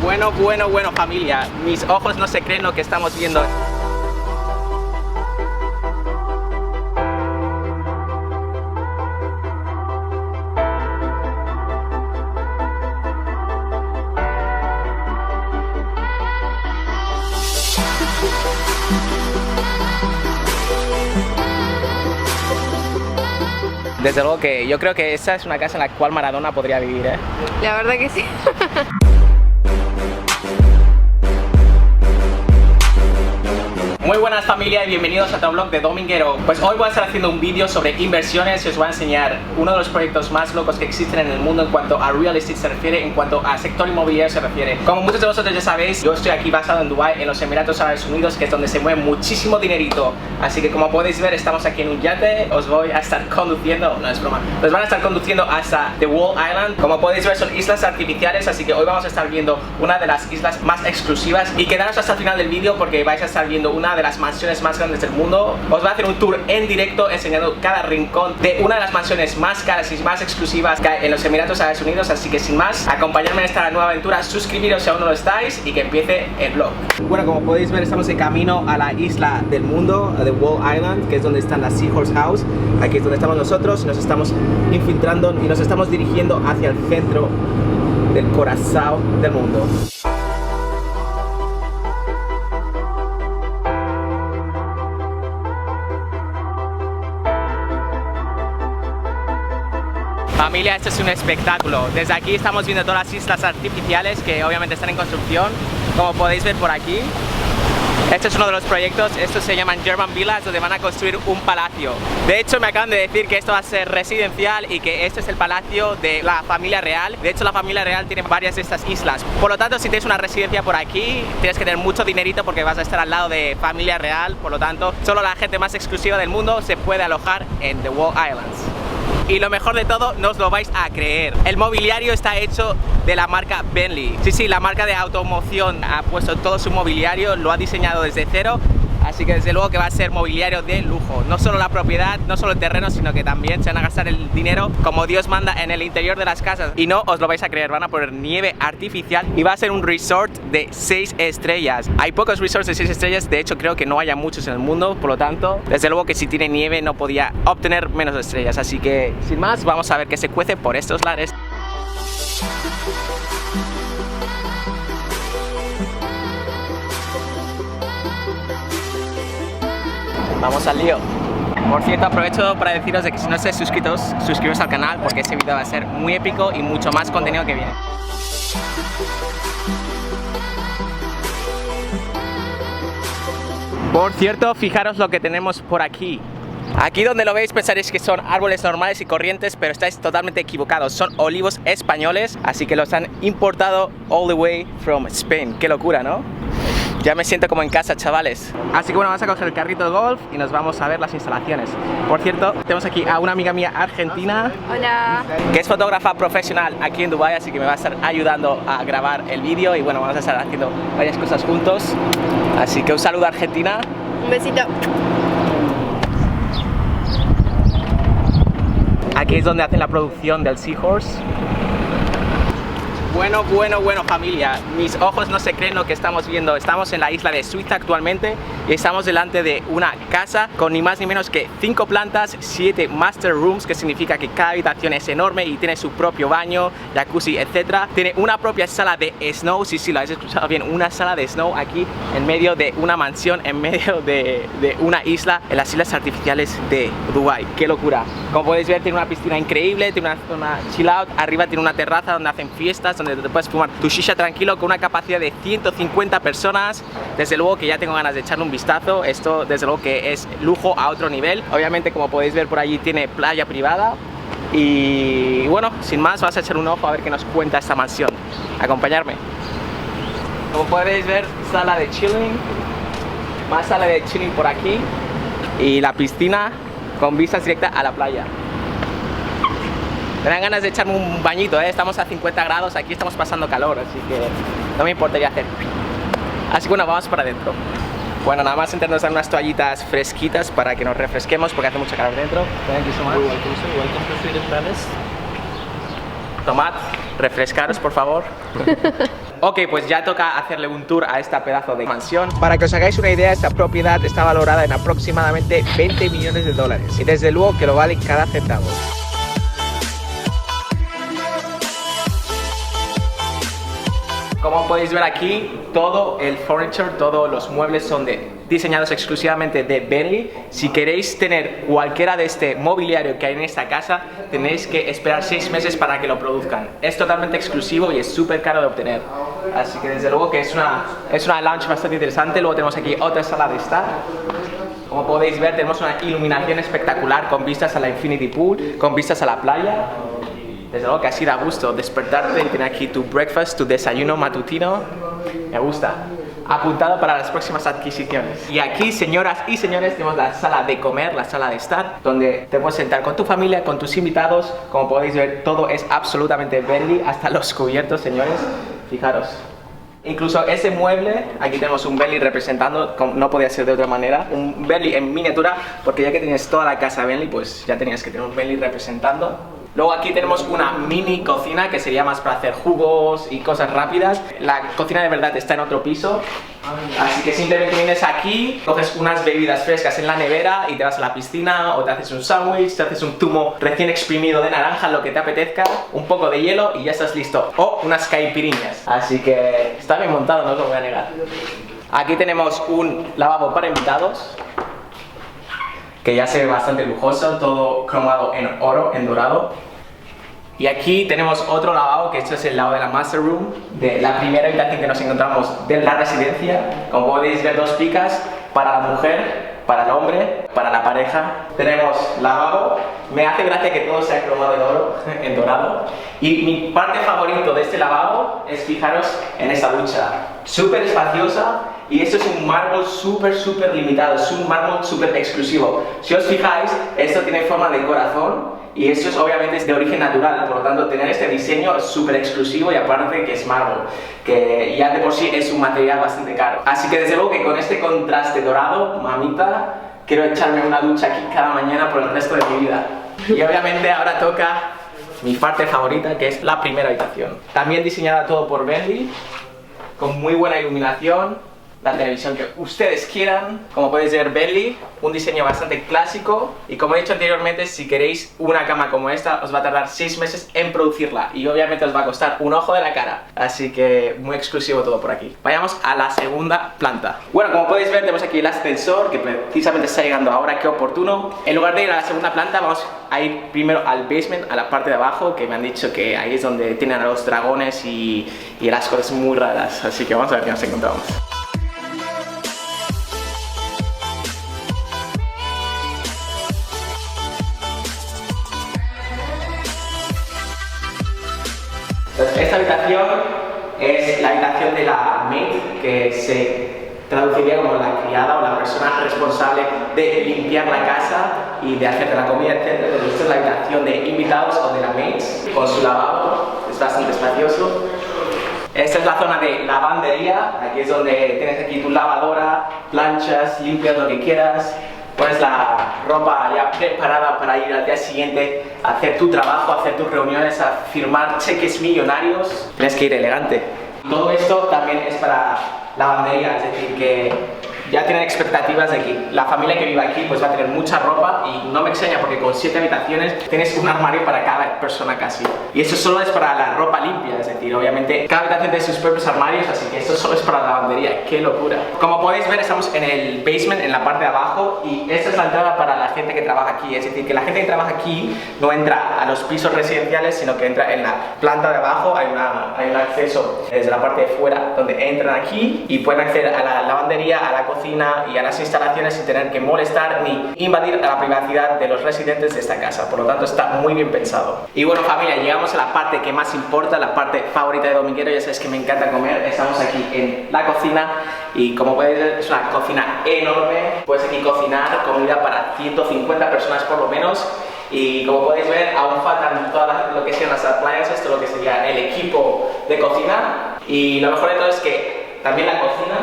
Bueno, familia, mis ojos no se creen lo que estamos viendo. Desde luego que yo creo que esa es una casa en la cual Maradona podría vivir, ¿eh? La verdad que sí. Muy buenas familia y bienvenidos a otro vlog de Dominguero. Pues hoy voy a estar haciendo un vídeo sobre inversiones y os voy a enseñar uno de los proyectos más locos que existen en el mundo en cuanto a real estate se refiere, en cuanto a sector inmobiliario se refiere. Como muchos de vosotros ya sabéis, yo estoy aquí basado en Dubái, en los Emiratos Árabes Unidos, que es donde se mueve muchísimo dinerito. Así que como podéis ver, estamos aquí en un yate, os voy a estar conduciendo, no es broma, os van a estar conduciendo hasta The Wall Island. Como podéis ver, son islas artificiales, así que hoy vamos a estar viendo una de las islas más exclusivas. Y quedaros hasta el final del vídeo porque vais a estar viendo una de las mansiones más grandes del mundo. Os voy a hacer un tour en directo enseñando cada rincón de una de las mansiones más caras y más exclusivas que hay en los Emiratos Árabes Unidos. Así que sin más, acompañadme en esta nueva aventura, suscribiros si aún no lo estáis y que empiece el vlog. Bueno, como podéis ver, estamos de camino a la isla del mundo, a The Wall Island, que es donde está la Seahorse House. Aquí es donde estamos nosotros y nos estamos infiltrando y nos estamos dirigiendo hacia el centro del corazón del mundo. Familia, esto es un espectáculo. Desde aquí estamos viendo todas las islas artificiales que obviamente están en construcción, como podéis ver por aquí. Este es uno de los proyectos, estos se llaman German Villas, donde van a construir un palacio. De hecho, me acaban de decir que esto va a ser residencial y que este es el palacio de la familia real. De hecho, la familia real tiene varias de estas islas. Por lo tanto, si tienes una residencia por aquí, tienes que tener mucho dinerito porque vas a estar al lado de familia real. Por lo tanto, solo la gente más exclusiva del mundo se puede alojar en The Wall Islands. Y lo mejor de todo, no os lo vais a creer, el mobiliario está hecho de la marca Bentley. Sí, la marca de automoción ha puesto todo su mobiliario, lo ha diseñado desde cero. Así que desde luego que va a ser mobiliario de lujo. No solo la propiedad, no solo el terreno, sino que también se van a gastar el dinero como Dios manda en el interior de las casas. Y no os lo vais a creer, van a poner nieve artificial y va a ser un resort de 6 estrellas. Hay pocos resorts de 6 estrellas, de hecho creo que no haya muchos en el mundo. Por lo tanto, desde luego que si tiene nieve no podía obtener menos estrellas. Así que sin más, vamos a ver qué se cuece por estos lares. Vamos al lío. Por cierto, aprovecho para deciros de que si no estáis suscritos, suscribiros al canal porque este vídeo va a ser muy épico y mucho más contenido que viene. Por cierto, fijaros lo que tenemos por aquí. Aquí donde lo veis pensaréis que son árboles normales y corrientes, pero estáis totalmente equivocados. Son olivos españoles, así que los han importado all the way from Spain. Qué locura, ¿no? Ya me siento como en casa, chavales. Así que bueno, vamos a coger el carrito de golf y nos vamos a ver las instalaciones. Por cierto, tenemos aquí a una amiga mía argentina. Hola. Que es fotógrafa profesional aquí en Dubái, así que me va a estar ayudando a grabar el vídeo. Y bueno, vamos a estar haciendo varias cosas juntos. Así que un saludo a Argentina. Un besito. Aquí es donde hacen la producción del Seahorse. Bueno familia, mis ojos no se creen lo que estamos viendo. Estamos en la isla de Suiza actualmente y estamos delante de una casa con ni más ni menos que 5 plantas, 7 master rooms, que significa que cada habitación es enorme y tiene su propio baño, jacuzzi, etc. Tiene una propia sala de snow, sí, lo habéis escuchado bien, una sala de snow aquí en medio de una mansión, en medio de una isla, en las islas artificiales de Dubái. ¡Qué locura! Como podéis ver, tiene una piscina increíble, tiene una zona chill out, arriba tiene una terraza donde hacen fiestas, donde te puedes fumar tu shisha tranquilo con una capacidad de 150 personas. Desde luego que ya tengo ganas de echarle un vistazo. Esto desde luego que es lujo a otro nivel. Obviamente, como podéis ver por allí, tiene playa privada. Y bueno, sin más, vamos a echar un ojo a ver qué nos cuenta esta mansión. Acompañarme. Como podéis ver, sala de chilling, más sala de chilling por aquí y la piscina con vistas directas a la playa. Me dan ganas de echarme un bañito, ¿eh? Estamos a 50 grados, aquí estamos pasando calor, así que no me importaría hacer. Así que bueno, vamos para adentro. Bueno, nada más entrarnos a unas toallitas fresquitas para que nos refresquemos porque hace mucha calor dentro. Thank you so much. Welcome to Freedom Palace. Tomad. refrescaros por favor. Ok, pues ya toca hacerle un tour a esta pedazo de mansión. Para que os hagáis una idea, esta propiedad está valorada en aproximadamente 20 millones de dólares. Y desde luego que lo vale cada centavo. Como podéis ver aquí, todo el furniture, todos los muebles son diseñados exclusivamente de Bentley. Si queréis tener cualquiera de este mobiliario que hay en esta casa, tenéis que esperar 6 meses para que lo produzcan. Es totalmente exclusivo y es súper caro de obtener. Así que desde luego que es una lounge bastante interesante. Luego tenemos aquí otra sala de estar. Como podéis ver, tenemos una iluminación espectacular con vistas a la Infinity Pool, con vistas a la playa. Desde luego que así da gusto despertarte y tener aquí tu breakfast, tu desayuno matutino. Me gusta. Apuntado para las próximas adquisiciones. Y aquí, señoras y señores, tenemos la sala de comer, la sala de estar, donde te puedes sentar con tu familia, con tus invitados. Como podéis ver, todo es absolutamente Bentley, hasta los cubiertos, señores. Fijaros. Incluso ese mueble, aquí tenemos un Bentley representando, como no podía ser de otra manera, un Bentley en miniatura, porque ya que tienes toda la casa Bentley, pues ya tenías que tener un Bentley representando. Luego aquí tenemos una mini cocina que sería más para hacer jugos y cosas rápidas. La cocina de verdad está en otro piso, así que simplemente vienes aquí, coges unas bebidas frescas en la nevera y te vas a la piscina, o te haces un sándwich, te haces un zumo recién exprimido de naranja, lo que te apetezca, un poco de hielo y ya estás listo. O unas caipiriñas. Así que está bien montado, no os lo voy a negar. Aquí tenemos un lavabo para invitados, que ya se ve bastante lujoso, todo cromado en oro, en dorado. Y aquí tenemos otro lavabo, que esto es el lado de la master room, de la primera habitación que nos encontramos de la residencia. Como podéis ver, 2 picas para la mujer, para el hombre, para la pareja. Tenemos lavabo. Me hace gracia que todo sea cromado en oro, en dorado. Y mi parte favorita de este lavabo es, fijaros en esta ducha. Súper espaciosa. Y esto es un mármol súper limitado, es un mármol súper exclusivo. Si os fijáis, esto tiene forma de corazón y esto es obviamente de origen natural, por lo tanto tener este diseño es súper exclusivo y aparte que es mármol, que ya de por sí es un material bastante caro. Así que desde luego que con este contraste dorado, mamita, quiero echarme una ducha aquí cada mañana por el resto de mi vida. Y obviamente ahora toca mi parte favorita, que es la primera habitación. También diseñada todo por Bentley, con muy buena iluminación. La televisión que ustedes quieran. Como podéis ver, Bentley, un diseño bastante clásico. Y como he dicho anteriormente, si queréis una cama como esta, os va a tardar 6 meses en producirla. Y obviamente os va a costar un ojo de la cara. Así que muy exclusivo todo por aquí. Vayamos a la segunda planta. Bueno, como podéis ver, tenemos aquí el ascensor, que precisamente está llegando ahora, qué oportuno. En lugar de ir a la segunda planta, vamos a ir primero al basement, a la parte de abajo, que me han dicho que ahí es donde tienen a los dragones y las cosas muy raras. Así que vamos a ver qué nos encontramos. Entonces, esta habitación es la habitación de la maid, que se traduciría como la criada o la persona responsable de limpiar la casa y de hacer la comida, etc. Entonces, esta es la habitación de invitados o de la maid, con su lavabo, es bastante espacioso. Esta es la zona de lavandería, aquí es donde tienes aquí tu lavadora, planchas, limpias lo que quieras. Pones la ropa ya preparada para ir al día siguiente a hacer tu trabajo, a hacer tus reuniones, a firmar cheques millonarios. Tienes que ir elegante. Todo esto también es para lavandería, es decir, que ya tienen expectativas de que la familia que vive aquí pues va a tener mucha ropa y no me extraña porque con 7 habitaciones tienes un armario para cada persona casi. Y eso solo es para la ropa limpia, es decir, obviamente cada habitación tiene sus propios armarios, así que esto solo es para la lavandería. ¡Qué locura! Como podéis ver, estamos en el basement, en la parte de abajo, y esta es la entrada para la gente que trabaja aquí. Es decir, que la gente que trabaja aquí no entra a los pisos residenciales, sino que entra en la planta de abajo. Hay un acceso desde la parte de fuera donde entran aquí y pueden acceder a la lavandería, a la cocina y a las instalaciones sin tener que molestar ni invadir la privacidad de los residentes de esta casa. Por lo tanto, está muy bien pensado. Y bueno, familia, llegamos a la parte que más importa, la parte favorita de dominguero. Ya sabéis que me encanta comer. Estamos aquí en la cocina y como podéis ver es una cocina enorme. Puedes aquí cocinar comida para 150 personas por lo menos. Y como podéis ver, aún faltan todas lo que sean las appliances, todo lo que sería el equipo de cocina. Y lo mejor de todo es que también la cocina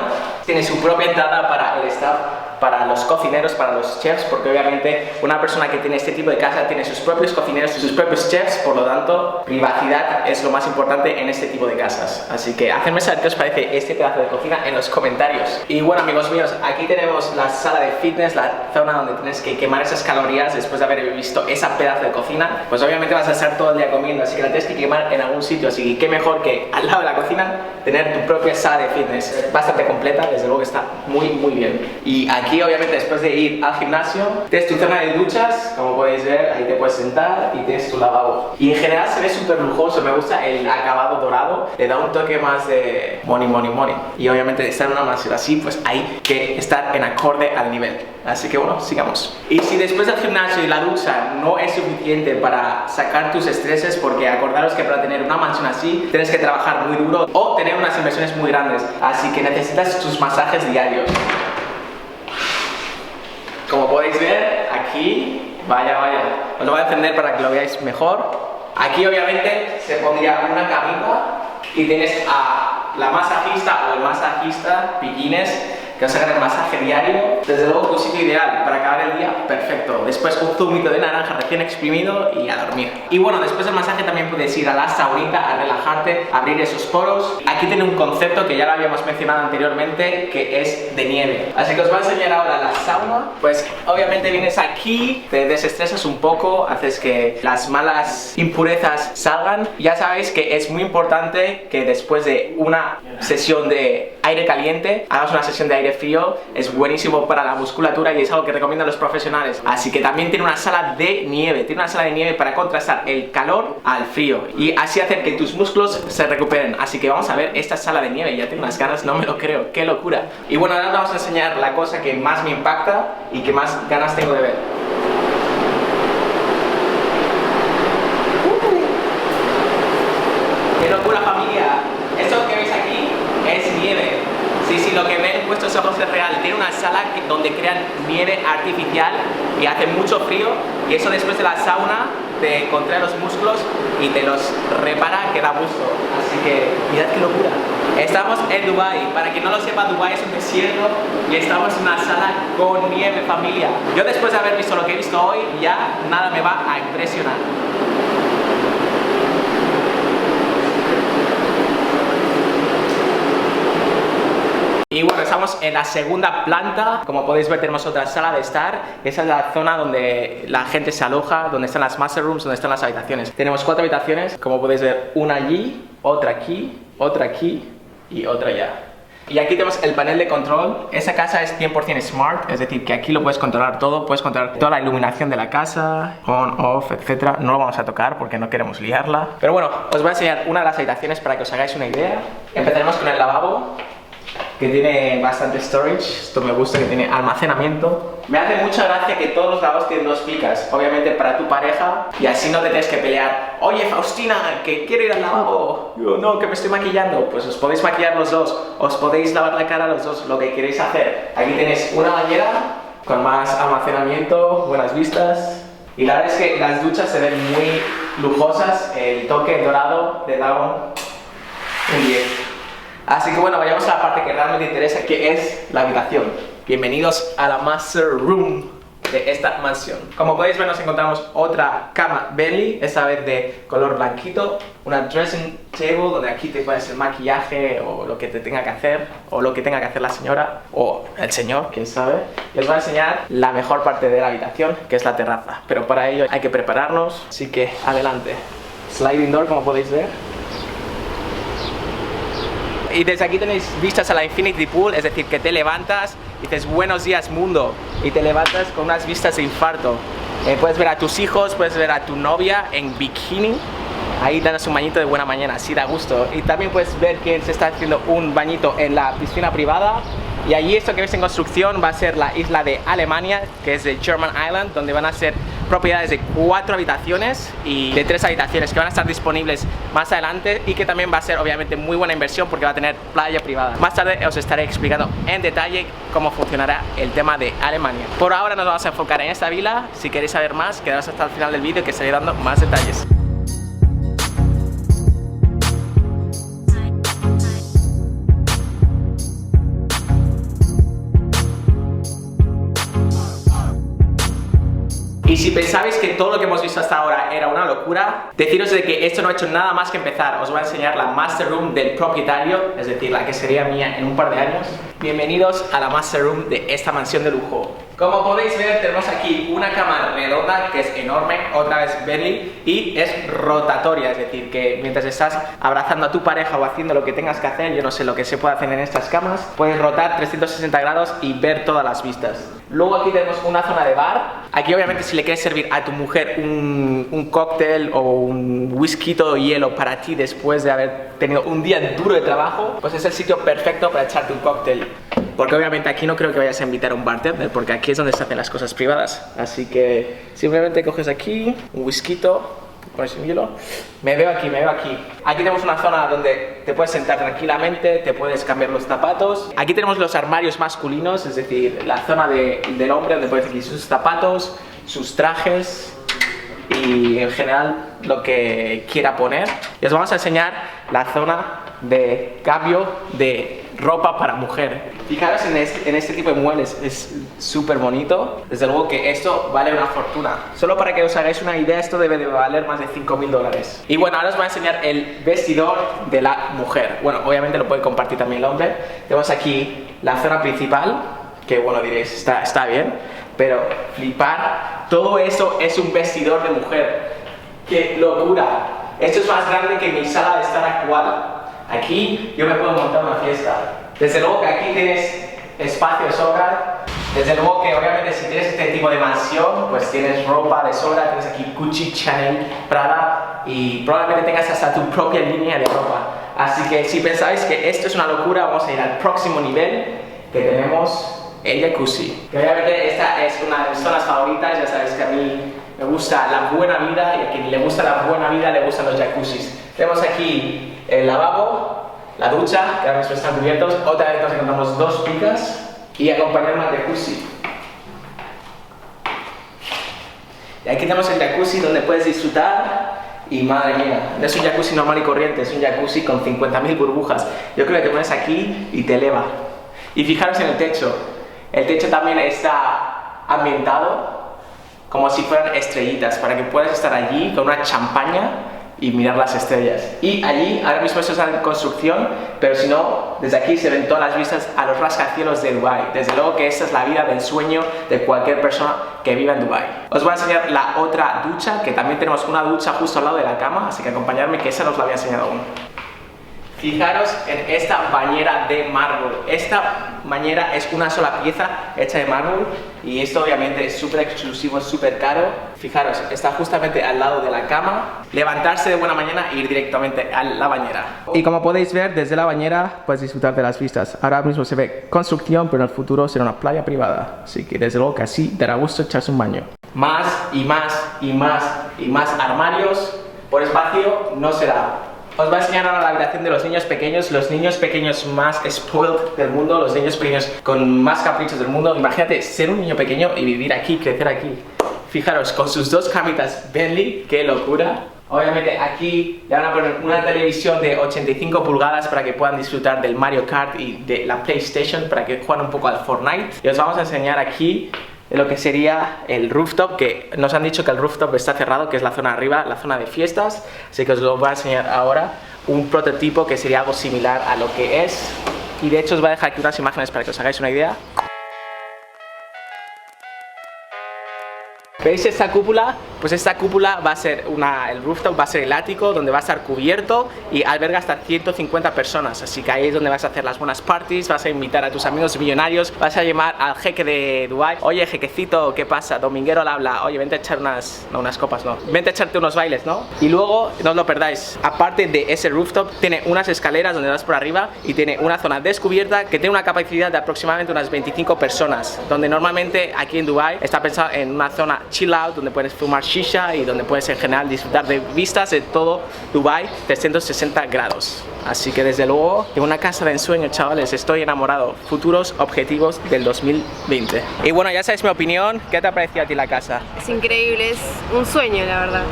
tiene su propia entrada para el staff. para los cocineros, para los chefs, porque obviamente una persona que tiene este tipo de casa tiene sus propios cocineros, sus propios chefs, por lo tanto, privacidad es lo más importante en este tipo de casas. Así que hacedme saber qué os parece este pedazo de cocina en los comentarios. Y bueno, amigos míos, aquí tenemos la sala de fitness, la zona donde tienes que quemar esas calorías después de haber visto esa pedazo de cocina. Pues obviamente vas a estar todo el día comiendo, así que la tienes que quemar en algún sitio, así que qué mejor que al lado de la cocina tener tu propia sala de fitness. Bastante completa, desde luego que está muy bien. Y aquí obviamente después de ir al gimnasio tienes tu zona de duchas, como podéis ver, ahí te puedes sentar y tienes tu lavabo. Y en general se ve súper lujoso, me gusta el acabado dorado, le da un toque más de money. Y obviamente de estar en una mansión así, pues hay que estar en acorde al nivel. Así que bueno, sigamos. Y si después del gimnasio y la ducha no es suficiente para sacar tus estreses, porque acordaros que para tener una mansión así tienes que trabajar muy duro o tener unas inversiones muy grandes, así que necesitas tus masajes diarios. Como podéis ver, aquí, vaya, os lo voy a encender para que lo veáis mejor. Aquí obviamente se pondría una camita y tienes a la masajista o el masajista, pillines, que os hagan el masaje diario. Desde luego un sitio ideal para acabar el día, perfecto. Después un zumito de naranja recién exprimido y a dormir. Y bueno, después del masaje también puedes ir a la saunita a relajarte, a abrir esos poros. Aquí tiene un concepto que ya lo habíamos mencionado anteriormente, que es de nieve. Así que os voy a enseñar ahora la sauna. Pues obviamente vienes aquí, te desestresas un poco, haces que las malas impurezas salgan. Ya sabéis que es muy importante que después de una sesión de aire caliente hagas una sesión de aire frío. Es buenísimo para la musculatura y es algo que recomiendan los profesionales. Así que también tiene una sala de nieve, para contrastar el calor al frío y así hacer que tus músculos se recuperen. Así que vamos a ver esta sala de nieve. Ya tengo unas ganas, no me lo creo, qué locura. Y bueno, ahora os vamos a enseñar la cosa que más me impacta y que más ganas tengo de ver. ¡Qué locura, familia! Esto que veis aquí es nieve. Sí, lo que ven en vuestros ojos es real. Tiene una sala donde crean nieve artificial y hace mucho frío, y eso después de la sauna te contrae los músculos y te los repara, que da gusto. Así que mirad qué locura. Estamos en Dubai. Para quien no lo sepa, Dubai es un desierto y estamos en una sala con nieve, familia. Yo después de haber visto lo que he visto hoy, ya nada me va a impresionar. Y bueno, estamos en la segunda planta. Como podéis ver, tenemos otra sala de estar. Esa es la zona donde la gente se aloja, donde están las master rooms, donde están las habitaciones. Tenemos 4 habitaciones, como podéis ver, una allí, otra aquí y otra allá. Y aquí tenemos el panel de control. Esa casa es 100% smart, es decir, que aquí lo puedes controlar todo. Puedes controlar toda la iluminación de la casa, on, off, etc. No lo vamos a tocar porque no queremos liarla. Pero bueno, os voy a enseñar una de las habitaciones para que os hagáis una idea. Empezaremos con el lavabo, que tiene bastante storage. Esto me gusta, que tiene almacenamiento. Me hace mucha gracia que todos los lavabos tienen 2 picas, obviamente para tu pareja, y así no te tienes que pelear. Oye, Faustina, que quiero ir al lavabo. Yo, no, que me estoy maquillando. Pues os podéis maquillar los dos, os podéis lavar la cara los dos, lo que queréis hacer. Aquí tenéis una bañera con más almacenamiento, buenas vistas. Y la verdad es que las duchas se ven muy lujosas. El toque dorado le da un 10. Así que bueno, vayamos a la parte que realmente interesa, que es la habitación. Bienvenidos a la master room de esta mansión. Como podéis ver, nos encontramos otra cama Bentley, esta vez de color blanquito. Una dressing table donde aquí te pones el maquillaje o lo que te tenga que hacer, o lo que tenga que hacer la señora o el señor, quién sabe. Y os voy a enseñar la mejor parte de la habitación, que es la terraza. Pero para ello hay que prepararnos, así que adelante. Sliding door, como podéis ver. Y desde aquí tenéis vistas a la Infinity Pool, es decir, que te levantas y dices buenos días mundo, y te levantas con unas vistas de infarto. Puedes ver a tus hijos, puedes ver a tu novia en bikini, ahí danos un bañito de buena mañana, así da gusto. Y también puedes ver que se está haciendo un bañito en la piscina privada. Y allí esto que ves en construcción va a ser la isla de Alemania, que es de German Island, donde van a ser propiedades de 4 habitaciones y de 3 habitaciones que van a estar disponibles más adelante, y que también va a ser obviamente muy buena inversión porque va a tener playa privada. Más tarde os estaré explicando en detalle cómo funcionará el tema de Alemania. Por ahora nos vamos a enfocar en esta villa. Si queréis saber más, quedaos hasta el final del vídeo, que estaré dando más detalles. si pensabais que todo lo que hemos visto hasta ahora era una locura, deciros de que esto no ha hecho nada más que empezar. Os voy a enseñar la Master Room del propietario, es decir, la que sería mía en un par de años. Bienvenidos a la Master Room de esta mansión de lujo. Como podéis ver, tenemos aquí una cama redonda que es enorme, otra vez Bentley, y es rotatoria, es decir, que mientras estás abrazando a tu pareja o haciendo lo que tengas que hacer, yo no sé lo que se puede hacer en estas camas, puedes rotar 360 grados y ver todas las vistas. Luego aquí tenemos una zona de bar. Aquí obviamente si le quieres servir a tu mujer un cóctel o un whisky o hielo para ti después de haber tenido un día duro de trabajo, pues es el sitio perfecto para echarte un cóctel. Porque obviamente aquí no creo que vayas a invitar a un bartender, porque aquí es donde se hacen las cosas privadas. Así que simplemente coges aquí un whisky, pones un hielo. Me veo aquí. Aquí tenemos una zona donde te puedes sentar tranquilamente, te puedes cambiar los zapatos. Aquí tenemos los armarios masculinos, es decir, la zona del hombre donde puedes elegir sus zapatos, sus trajes y en general lo que quiera poner. Y os vamos a enseñar la zona de cambio de ropa para mujer. Fijaros en este tipo de muebles, es súper bonito. Desde luego que esto vale una fortuna. Solo para que os hagáis una idea, esto debe de valer más de $5.000. Y bueno, ahora os voy a enseñar el vestidor de la mujer. Bueno, obviamente lo puede compartir también el hombre. Tenemos aquí la zona principal, que bueno, diréis, está bien, pero flipar, todo eso es un vestidor de mujer. ¡Qué locura! Esto es más grande que mi sala de estar actual. Aquí yo me puedo montar una fiesta. Desde luego que aquí tienes espacio de sobra. Desde luego que obviamente si tienes este tipo de mansión, pues tienes ropa de sobra. Tienes aquí Gucci, Chanel, Prada y probablemente tengas hasta tu propia línea de ropa. Así que si pensáis que esto es una locura, vamos a ir al próximo nivel, que tenemos el jacuzzi. Que obviamente esta es una de mis zonas favoritas. Ya sabéis que a mí me gusta la buena vida y a quien le gusta la buena vida le gustan los jacuzzis. Tenemos aquí el lavabo, la ducha, que ahora mismo están cubiertos. Otra vez nos encontramos dos picas y acompañarnos al jacuzzi. Y aquí tenemos el jacuzzi donde puedes disfrutar. Y madre mía, no es un jacuzzi normal y corriente, es un jacuzzi con 50.000 burbujas. Yo creo que te pones aquí y te eleva. Y fijaros en el techo. El techo también está ambientado como si fueran estrellitas, para que puedas estar allí con una champaña y mirar las estrellas. Y allí, ahora mismo esto está en construcción, pero si no, desde aquí se ven todas las vistas a los rascacielos de Dubái. Desde luego que esta es la vida del sueño de cualquier persona que viva en Dubái. Os voy a enseñar la otra ducha, que también tenemos una ducha justo al lado de la cama, así que acompañadme que esa no os la había enseñado aún. Fijaros en esta bañera de mármol. Esta bañera es una sola pieza hecha de mármol y esto obviamente es súper exclusivo, súper caro. Fijaros, está justamente al lado de la cama. Levantarse de buena mañana e ir directamente a la bañera. Y como podéis ver, desde la bañera puedes disfrutar de las vistas. Ahora mismo se ve construcción, pero en el futuro será una playa privada. Así que desde luego que así dará gusto echarse un baño. Más y más armarios por espacio no será. Os voy a enseñar ahora la habitación de los niños pequeños más spoiled del mundo, los niños pequeños con más caprichos del mundo. Imagínate ser un niño pequeño y vivir aquí, crecer aquí. Fijaros, con sus dos camitas Bentley, qué locura. Obviamente aquí le van a poner una televisión de 85 pulgadas para que puedan disfrutar del Mario Kart y de la PlayStation, para que jueguen un poco al Fortnite. Y os vamos a enseñar aquí lo que sería el rooftop, que nos han dicho que el rooftop está cerrado, que es la zona de arriba, la zona de fiestas. Así que os lo voy a enseñar ahora, un prototipo que sería algo similar a lo que es. Y de hecho os voy a dejar aquí unas imágenes para que os hagáis una idea. ¿Veis esta cúpula? Pues esta cúpula va a ser el rooftop va a ser el ático donde va a estar cubierto y alberga hasta 150 personas. Así que ahí es donde vas a hacer las buenas parties, vas a invitar a tus amigos millonarios, vas a llamar al jeque de Dubái. Oye, jequecito, ¿qué pasa? Dominguero al habla. Oye, vente a echar unas copas, no. Vente a echarte unos bailes, ¿no? Y luego, no os lo perdáis, aparte de ese rooftop, tiene unas escaleras donde vas por arriba y tiene una zona descubierta que tiene una capacidad de aproximadamente unas 25 personas. Donde normalmente aquí en Dubái está pensado en una zona chill out, donde puedes fumar shisha y donde puedes en general disfrutar de vistas de todo Dubái 360 grados. Así que desde luego, en una casa de ensueño, chavales, estoy enamorado. Futuros objetivos del 2020. Y bueno, ya sabes mi opinión. ¿Qué te ha parecido a ti la casa? Es increíble, es un sueño, la verdad.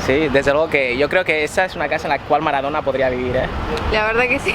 Sí, desde luego que yo creo que esa es una casa en la cual Maradona podría vivir, ¿eh? La verdad que sí.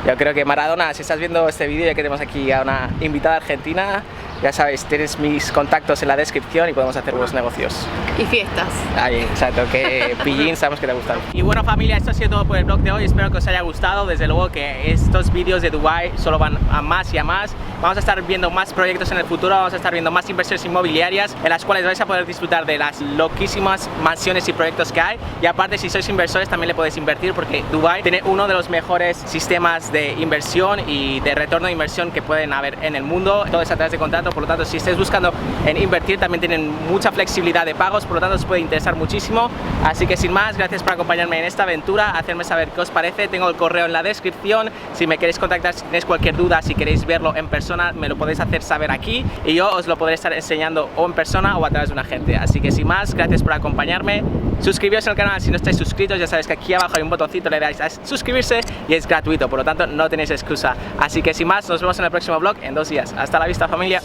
Yo creo que Maradona, si estás viendo este vídeo, ya que tenemos aquí a una invitada argentina, Ya sabéis, tienes mis contactos en la descripción y podemos hacer buenos negocios. Y fiestas. Ahí, exacto, que pillín, sabemos que te gustan. Y bueno familia, esto ha sido todo por el vlog de hoy, espero que os haya gustado. Desde luego que estos vídeos de Dubái solo van a más y a más. Vamos a estar viendo más proyectos en el futuro, vamos a estar viendo más inversiones inmobiliarias en las cuales vais a poder disfrutar de las loquísimas mansiones y proyectos que hay. Y aparte, si sois inversores también le podéis invertir, porque Dubái tiene uno de los mejores sistemas de inversión y de retorno de inversión que pueden haber en el mundo. Todo es a través de contrato, por lo tanto si estáis buscando en invertir también tienen mucha flexibilidad de pagos, por lo tanto os puede interesar muchísimo. Así que sin más, gracias por acompañarme en esta aventura, hacerme saber qué os parece. Tengo el correo en la descripción, si me queréis contactar, si tenéis cualquier duda, si queréis verlo en persona, me lo podéis hacer saber aquí y yo os lo podré estar enseñando o en persona o a través de un agente. Así que sin más, gracias por acompañarme. Suscribiros al canal si no estáis suscritos, ya sabéis que aquí abajo hay un botoncito, le dais a suscribirse y es gratuito, por lo tanto no tenéis excusa. Así que sin más, nos vemos en el próximo vlog en 2 días. Hasta la vista familia.